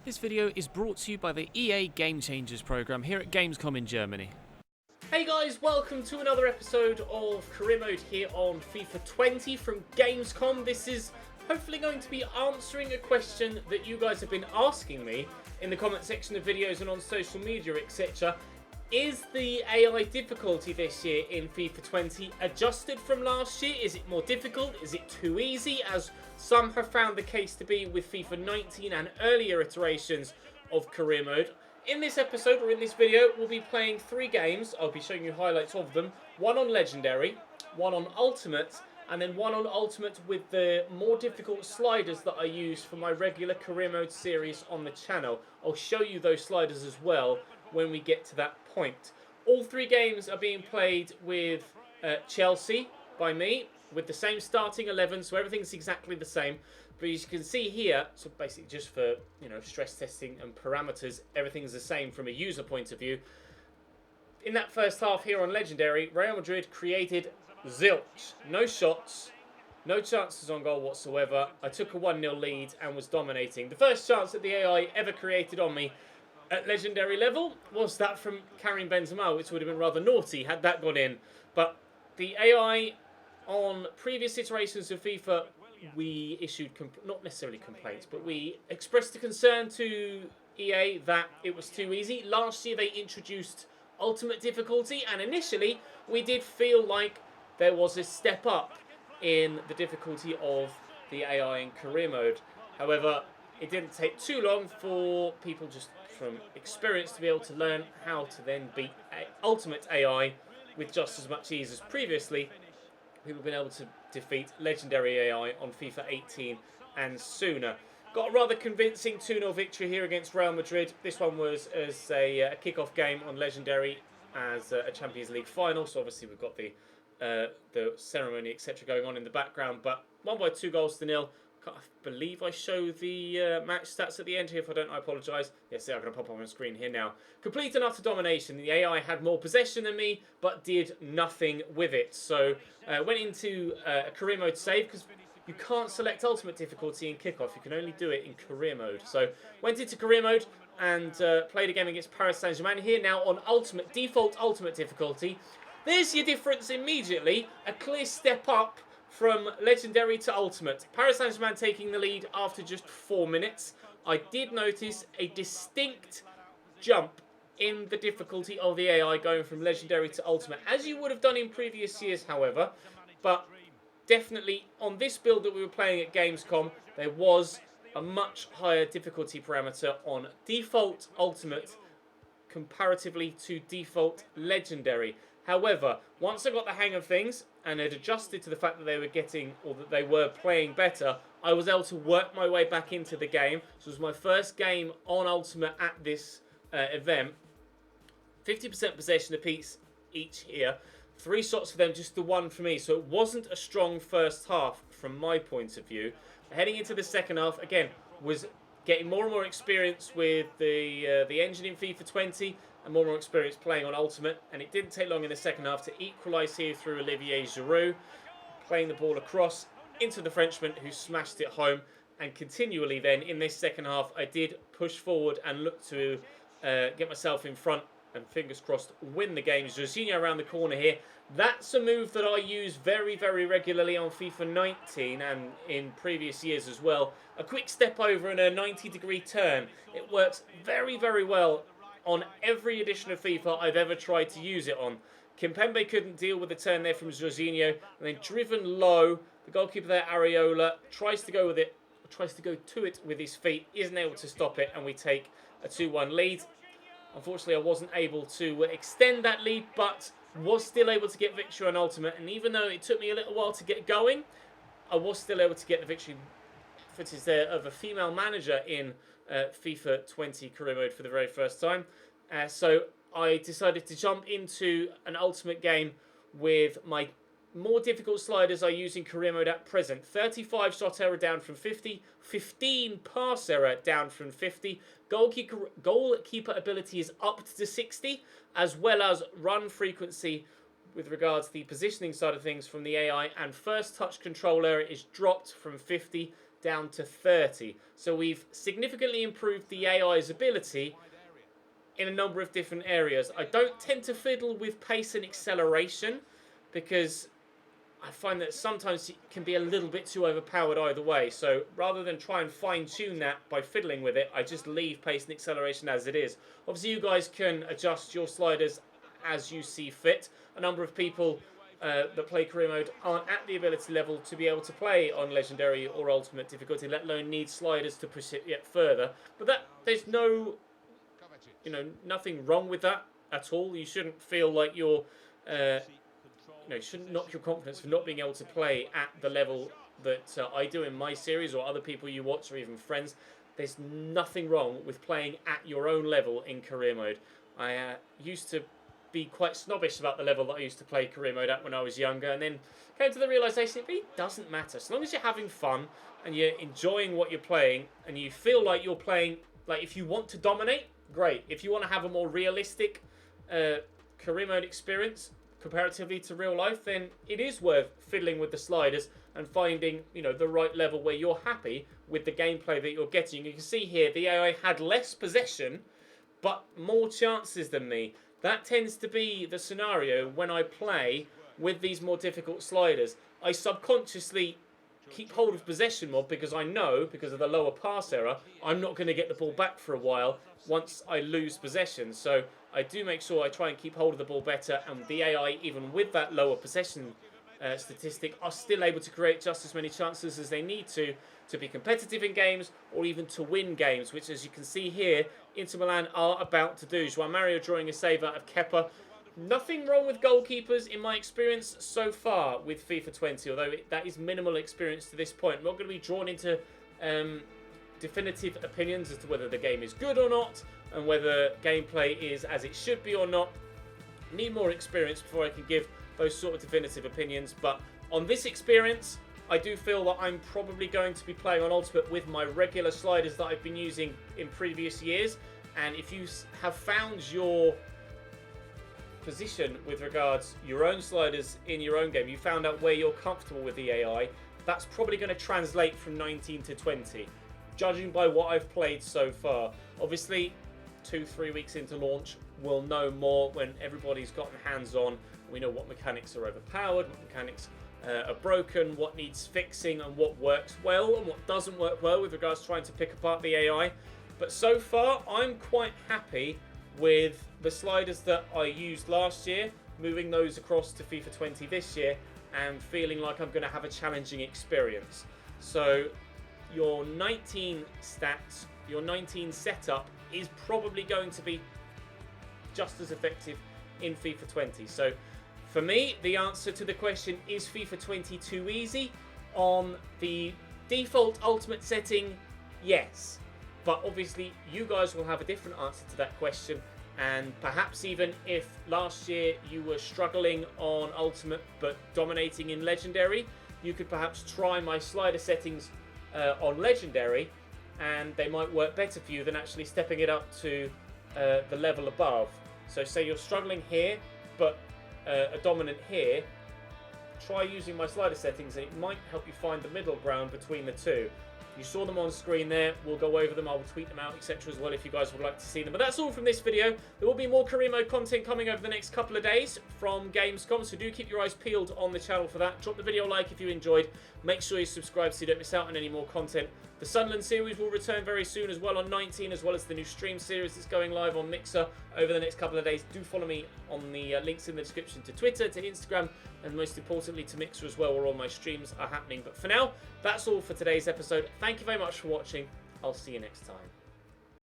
This video is brought to you by the EA Game Changers program here at Gamescom in Germany. Hey guys, welcome to another episode of Career Mode here on FIFA 20 from Gamescom. This is hopefully going to be answering a question that you guys have been asking me in the comment section of videos and on social media, etc. Is the AI difficulty this year in FIFA 20 adjusted from last year? Is it more difficult? Is it too easy, as some have found the case to be with FIFA 19 and earlier iterations of Career Mode? In this episode, or in this video, we'll be playing 3 games. I'll be showing you highlights of them. One on Legendary, one on Ultimate, and then one on Ultimate with the more difficult sliders that I use for my regular Career Mode series on the channel. I'll show you those sliders as well when we get to that point. All 3 games are being played with Chelsea by me, with the same starting 11, so everything's exactly the same. But as you can see here, so basically just for stress testing and parameters, everything's the same from a user point of view. In that first half here on Legendary, Real Madrid created zilch. No shots, no chances on goal whatsoever. I took a 1-0 lead and was dominating. The first chance that the AI ever created on me at Legendary level was that from Karim Benzema, which would have been rather naughty had that gone in. But the AI on previous iterations of FIFA, we issued, not necessarily complaints, but we expressed a concern to EA that it was too easy. Last year they introduced Ultimate difficulty, and initially we did feel like there was a step up in the difficulty of the AI in Career Mode. However, it didn't take too long for people just from experience to be able to learn how to then beat Ultimate AI with just as much ease as previously. People have been able to defeat Legendary AI on FIFA 18 and sooner. Got a rather convincing 2-0 victory here against Real Madrid. This one was as a kick-off game on Legendary as a Champions League final, so obviously we've got the ceremony, etc. going on in the background, but won by 2-0. I believe I show the match stats at the end here. If I don't, I apologise. Yes, they're going to pop up on screen here now. Complete and utter domination. The AI had more possession than me, but did nothing with it. So went into a Career Mode save, because you can't select Ultimate difficulty in kickoff. You can only do it in Career Mode. So went into Career Mode and played a game against Paris Saint-Germain. Here now on Ultimate, default Ultimate difficulty. There's your difference immediately. A clear step up from Legendary to Ultimate. Paris Saint-Germain taking the lead after just 4 minutes. I did notice a distinct jump in the difficulty of the AI going from Legendary to Ultimate, as you would have done in previous years, however. But definitely on this build that we were playing at Gamescom, there was a much higher difficulty parameter on default Ultimate comparatively to default Legendary. However, once I got the hang of things and had adjusted to the fact that they were getting, or that they were playing better, I was able to work my way back into the game. So it was my first game on Ultimate at this event. 50% possession apiece each here. 3 shots for them, just the 1 for me. So it wasn't a strong first half from my point of view. Heading into the second half, again, was getting more and more experience with the engine in FIFA 20 and more and more experience playing on Ultimate. And it didn't take long in the second half to equalise here through Olivier Giroud, playing the ball across into the Frenchman, who smashed it home. And continually then in this second half, I did push forward and look to get myself in front and, fingers crossed, win the game. Jorginho around the corner here. That's a move that I use very, very regularly on FIFA 19 and in previous years as well. A quick step over and a 90-degree turn. It works very, very well on every edition of FIFA I've ever tried to use it on. Kimpembe couldn't deal with the turn there from Jorginho, and then driven low. The goalkeeper there, Areola, tries to go to it with his feet, isn't able to stop it, and we take a 2-1 lead. Unfortunately, I wasn't able to extend that lead, but was still able to get victory on Ultimate. And even though it took me a little while to get going, I was still able to get the victory. Footage there of a female manager in FIFA 20 Career Mode for the very first time. So I decided to jump into an Ultimate game with my more difficult sliders I use in Career Mode at present. 35 shot error down from 50, 15 pass error down from 50. Goalkeeper ability is upped to 60, as well as run frequency with regards to the positioning side of things from the AI, and first touch control error is dropped from 50 down to 30. So we've significantly improved the AI's ability in a number of different areas. I don't tend to fiddle with pace and acceleration because I find that sometimes it can be a little bit too overpowered either way. So rather than try and fine-tune that by fiddling with it, I just leave pace and acceleration as it is. Obviously, you guys can adjust your sliders as you see fit. A number of people that play career mode aren't at the ability level to be able to play on legendary or ultimate difficulty, let alone need sliders to push it yet further. But there's nothing wrong with that at all. You shouldn't feel like you're shouldn't knock your confidence for not being able to play at the level that I do in my series, or other people you watch, or even friends. There's nothing wrong with playing at your own level in career mode. I used to be quite snobbish about the level that I used to play career mode at when I was younger, and then came to the realization it really doesn't matter. So long as you're having fun and you're enjoying what you're playing, and you feel like you're playing, like if you want to dominate, great. If you want to have a more realistic career mode experience comparatively to real life, then it is worth fiddling with the sliders and finding the right level where you're happy with the gameplay that you're getting. You can see here the AI had less possession but more chances than me. That tends to be the scenario when I play with these more difficult sliders. I subconsciously keep hold of possession more because I know, because of the lower pass error, I'm not going to get the ball back for a while once I lose possession. So I do make sure I try and keep hold of the ball better, and the AI, even with that lower possession statistic, are still able to create just as many chances as they need to be competitive in games or even to win games, which, as you can see here, Inter Milan are about to do. João Mario drawing a save out of Kepa. Nothing wrong with goalkeepers in my experience so far with FIFA 20, although that is minimal experience to this point. I'm not going to be drawn into definitive opinions as to whether the game is good or not, and whether gameplay is as it should be or not. Need more experience before I can give those sort of definitive opinions, but on this experience, I do feel that I'm probably going to be playing on Ultimate with my regular sliders that I've been using in previous years. And if you have found your position with regards your own sliders in your own game, you found out where you're comfortable with the AI, that's probably going to translate from 19 to 20, judging by what I've played so far. Obviously, 2-3 weeks into launch, we'll know more when everybody's gotten hands-on. We know what mechanics are overpowered, what mechanics are broken, what needs fixing, and what works well and what doesn't work well with regards to trying to pick apart the AI. But so far, I'm quite happy with the sliders that I used last year, moving those across to FIFA 20 this year, and feeling like I'm going to have a challenging experience. So your 19 stats, your 19 setup is probably going to be just as effective in FIFA 20. So for me, the answer to the question, is FIFA 20 too easy? On the default ultimate setting, yes. But obviously, you guys will have a different answer to that question. And perhaps even if last year you were struggling on ultimate but dominating in legendary, you could perhaps try my slider settings on legendary, and they might work better for you than actually stepping it up to the level above. So say you're struggling here, but a dominant here, try using my slider settings and it might help you find the middle ground between the two. You saw them on screen there. We'll go over them. I'll tweet them out, etc. as well if you guys would like to see them. But that's all from this video. There will be more career mode content coming over the next couple of days from Gamescom, so do keep your eyes peeled on the channel for that. Drop the video a like if you enjoyed. Make sure you subscribe so you don't miss out on any more content. The Sunderland series will return very soon as well on 19, as well as the new stream series that's going live on Mixer over the next couple of days. Do follow me on the links in the description to Twitter, to Instagram, and most importantly to Mixer as well, where all my streams are happening. But for now, that's all for today's episode. Thank you very much for watching. I'll see you next time.